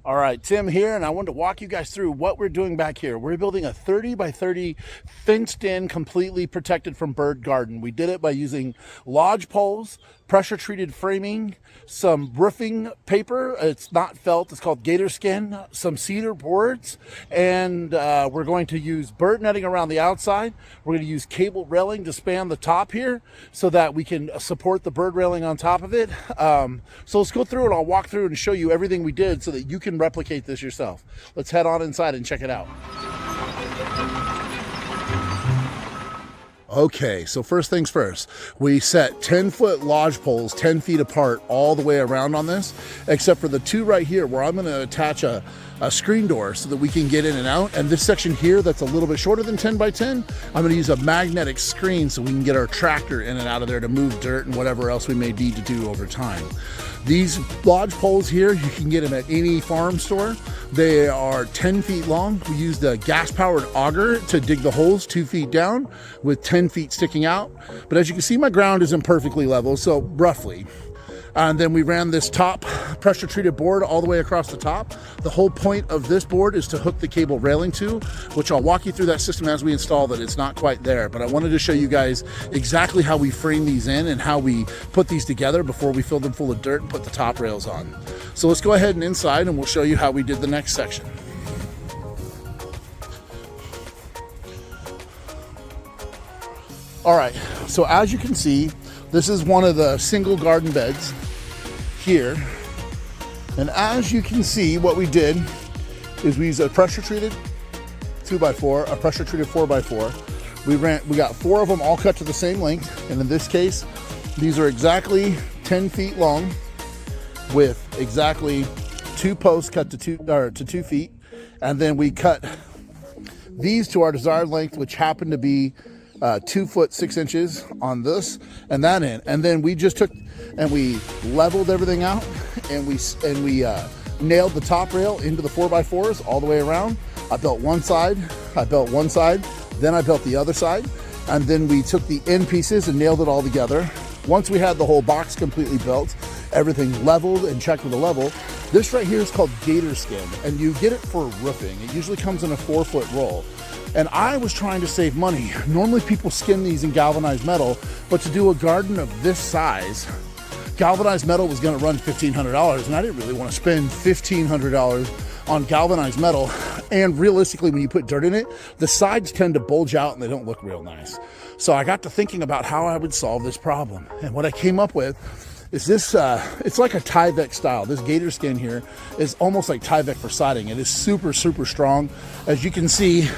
All right, Tim here, and I wanted to walk you guys through what we're doing back here. We're building a 30 by 30 fenced in, completely protected from bird garden. We did it by using lodge poles, pressure treated framing, some roofing paper. It's not felt, it's called gator skin, some cedar boards, and we're going to use bird netting around the outside. We're going to use cable railing to span the top here so that we can support the bird railing on top of it. So let's go through it. I'll walk through and show you everything we did so that you can replicate this yourself. Let's head on inside and check it out. Okay, so first things first, we set 10-foot lodge poles 10 feet apart all the way around on this, except for the two right here where I'm going to attach a screen door so that we can get in and out. And this section here that's a little bit shorter than 10 by 10, I'm going to use a magnetic screen so we can get our tractor in and out of there to move dirt and whatever else we may need to do over time. These lodge poles here, you can get them at any farm store. They are 10 feet long. We used a gas-powered auger to dig the holes 2 feet down with 10 feet sticking out. But as you can see, my ground isn't perfectly level, so roughly. And then we ran this top pressure treated board all the way across the top. The whole point of this board is to hook the cable railing to, which I'll walk you through that system as we install that. It's not quite there, but I wanted to show you guys exactly how we frame these in and how we put these together before we fill them full of dirt and put the top rails on. So let's go ahead and inside and we'll show you how we did the next section. All right, so as you can see, this is one of the single garden beds here. And as you can see, what we did is we used a pressure treated 2x4, a pressure treated 4x4. We got 4 of them all cut to the same length. And in this case, these are exactly 10 feet long with exactly 2 posts cut to 2 feet. And then we cut these to our desired length, which happened to be 2 foot 6 inches on this and that end. And then we just took and we leveled everything out and we nailed the top rail into the 4x4s all the way around. I built one side, then I built the other side, and then we took the end pieces and nailed it all together. Once we had the whole box completely built, everything leveled and checked with a level, this right here is called gator skin, and you get it for roofing. It usually comes in a 4-foot roll. And I was trying to save money. Normally people skin these in galvanized metal, but to do a garden of this size, galvanized metal was gonna run $1,500, and I didn't really wanna spend $1,500 on galvanized metal. And realistically, when you put dirt in it, the sides tend to bulge out and they don't look real nice. So I got to thinking about how I would solve this problem. And what I came up with is this, it's like a Tyvek style. This gator skin here is almost like Tyvek for siding. It is super, super strong. As you can see,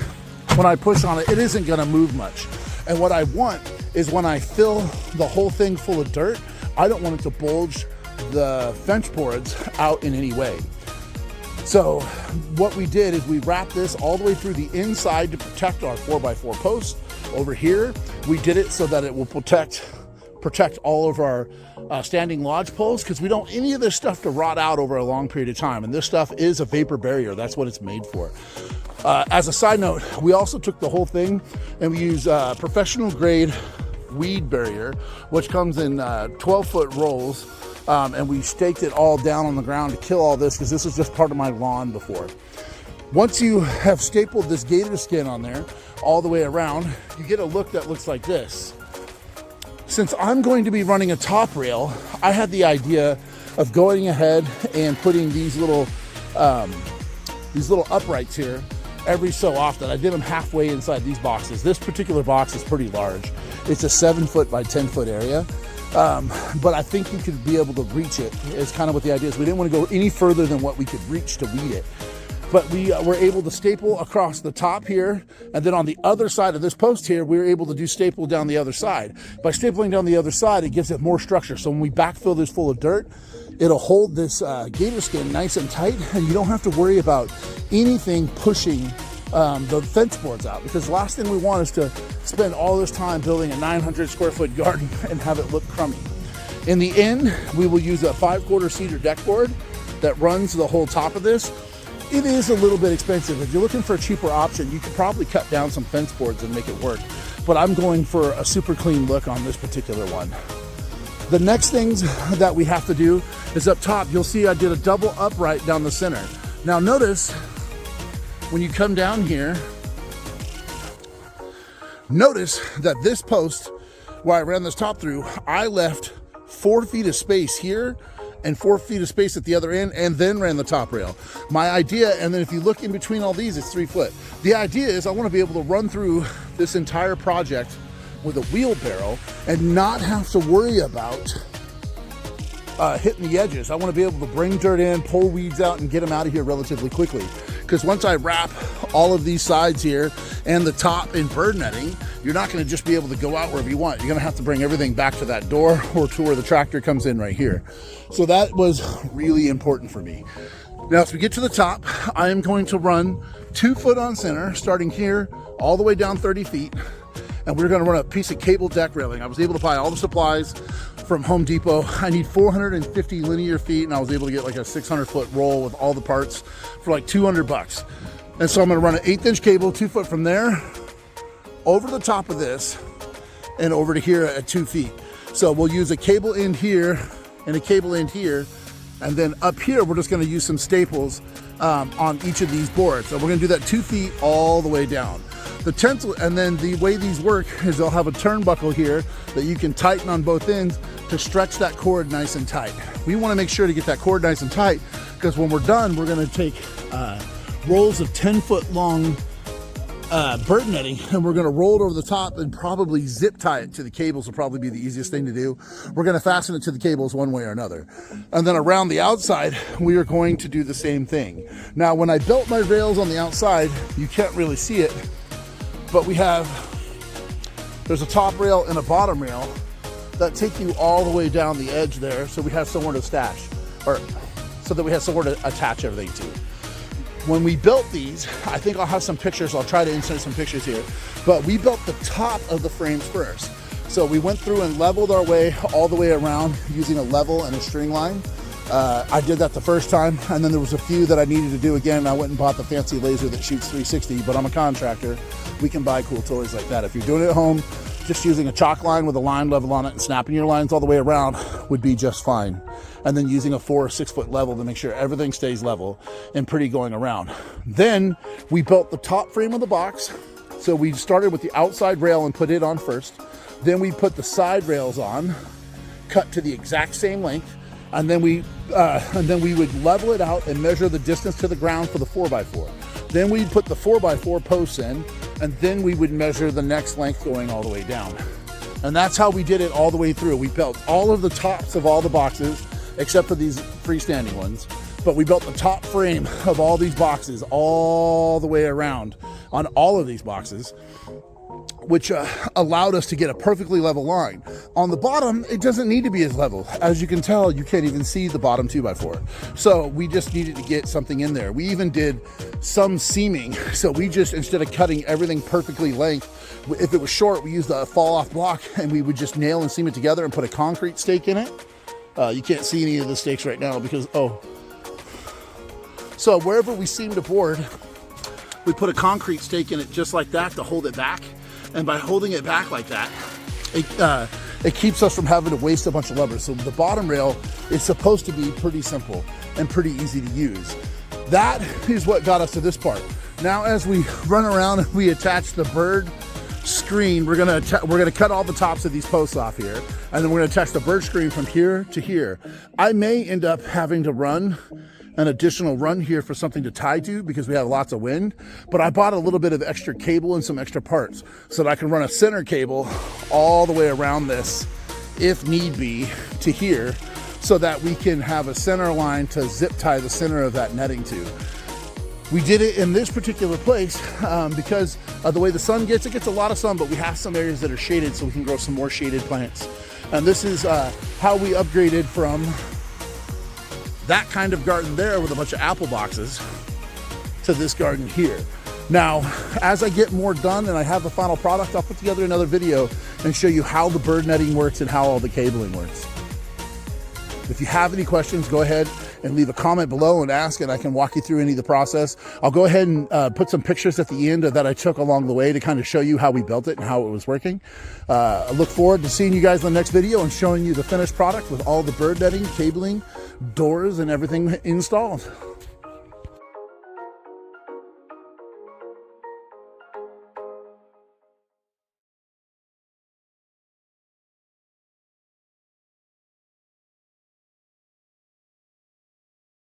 when I push on it, it isn't gonna move much. And what I want is when I fill the whole thing full of dirt, I don't want it to bulge the fence boards out in any way. So what we did is we wrapped this all the way through the inside to protect our 4x4 posts. Over here, we did it so that it will protect all of our standing lodge poles, because we don't any of this stuff to rot out over a long period of time. And this stuff is a vapor barrier. That's what it's made for. As a side note, we also took the whole thing and we use professional grade weed barrier, which comes in 12-foot rolls. And we staked it all down on the ground to kill all this, because this was just part of my lawn before. Once you have stapled this gator skin on there all the way around, you get a look that looks like this. Since I'm going to be running a top rail, I had the idea of going ahead and putting these little uprights here every so often. I did them halfway inside these boxes. This particular box is pretty large. It's a 7-foot by 10-foot area. But I think you could be able to reach it, is kind of what the idea is. We didn't want to go any further than what we could reach to weed it. But we were able to staple across the top here, and then on the other side of this post here, we were able to do staple down the other side. By stapling down the other side, it gives it more structure. So when we backfill this full of dirt, it'll hold this gator skin nice and tight, and you don't have to worry about anything pushing the fence boards out, because the last thing we want is to spend all this time building a 900 square foot garden and have it look crummy. In the end, we will use a 5/4 cedar deck board that runs the whole top of this. It is a little bit expensive. If you're looking for a cheaper option, you could probably cut down some fence boards and make it work. But I'm going for a super clean look on this particular one. The next things that we have to do is up top. You'll see I did a double upright down the center. Now notice, when you come down here, notice that this post, where I ran this top through, I left 4 feet of space here and 4 feet of space at the other end, and then ran the top rail. My idea, and then if you look in between all these, it's 3 foot. The idea is I want to be able to run through this entire project with a wheelbarrow and not have to worry about hitting the edges. I want to be able to bring dirt in, pull weeds out, and get them out of here relatively quickly. Because once I wrap all of these sides here and the top in bird netting, you're not going to just be able to go out wherever you want. You're going to have to bring everything back to that door or to where the tractor comes in right here. So that was really important for me. Now, as we get to the top, I am going to run 2 foot on center, starting here all the way down 30 feet. And we're going to run a piece of cable deck railing. I was able to buy all the supplies from Home Depot. I need 450 linear feet, and I was able to get like a 600 foot roll with all the parts for like $200. And so I'm going to run an 1/8 inch cable, 2 foot from there, over the top of this, and over to here at 2 feet. So we'll use a cable end here and a cable end here, and then up here we're just going to use some staples on each of these boards. So we're going to do that 2 feet all the way down. The tensile, and then the way these work is they'll have a turnbuckle here that you can tighten on both ends to stretch that cord nice and tight. We want to make sure to get that cord nice and tight, because when we're done, we're going to take rolls of 10 foot long bird netting, and we're going to roll it over the top and probably zip tie it to the cables. Will probably be the easiest thing to do. We're going to fasten it to the cables one way or another. And then around the outside, we are going to do the same thing. Now, when I built my rails on the outside, you can't really see it, but there's a top rail and a bottom rail that take you all the way down the edge there, so we have somewhere to stash, or so that we have somewhere to attach everything to. When we built these, I think I'll have some pictures, I'll try to insert some pictures here, but we built the top of the frames first. So we went through and leveled our way all the way around using a level and a string line. I did that the first time, and then there was a few that I needed to do again. I went and bought the fancy laser that shoots 360, but I'm a contractor. We can buy cool toys like that. If you're doing it at home, just using a chalk line with a line level on it and snapping your lines all the way around would be just fine. And then using a 4 or 6 foot level to make sure everything stays level and pretty going around. Then we built the top frame of the box. So we started with the outside rail and put it on first. Then we put the side rails on, cut to the exact same length. And then we would level it out and measure the distance to the ground for the 4x4. Then we'd put the 4x4 posts in, and then we would measure the next length going all the way down. And that's how we did it all the way through. We built all of the tops of all the boxes, except for these freestanding ones. But we built the top frame of all these boxes all the way around on all of these boxes, which allowed us to get a perfectly level line. On the bottom, it doesn't need to be as level. As you can tell, you can't even see the bottom 2x4. So we just needed to get something in there. We even did some seaming. So we just, instead of cutting everything perfectly length, if it was short, we used a fall off block, and we would just nail and seam it together and put a concrete stake in it. You can't see any of the stakes right now because, So wherever we seamed a board, we put a concrete stake in it just like that to hold it back. And by holding it back like that, it keeps us from having to waste a bunch of levers. So the bottom rail is supposed to be pretty simple and pretty easy to use. That is what got us to this part. Now, as we run around and we attach the bird screen, we're gonna cut all the tops of these posts off here, and then we're gonna attach the bird screen from here to here. I may end up having to run an additional run here for something to tie to because we have lots of wind, but I bought a little bit of extra cable and some extra parts so that I can run a center cable all the way around this if need be to here, so that we can have a center line to zip tie the center of that netting to. We did it in this particular place because of the way the sun gets. It gets a lot of sun, but we have some areas that are shaded, so we can grow some more shaded plants. And this is how we upgraded from that kind of garden there with a bunch of apple boxes to this garden here. Now, as I get more done and I have the final product, I'll put together another video and show you how the bird netting works and how all the cabling works. If you have any questions, go ahead and leave a comment below and ask, and I can walk you through any of the process. I'll go ahead and put some pictures at the end that I took along the way to kind of show you how we built it and how it was working. I look forward to seeing you guys in the next video and showing you the finished product with all the bird netting, cabling, doors, and everything installed.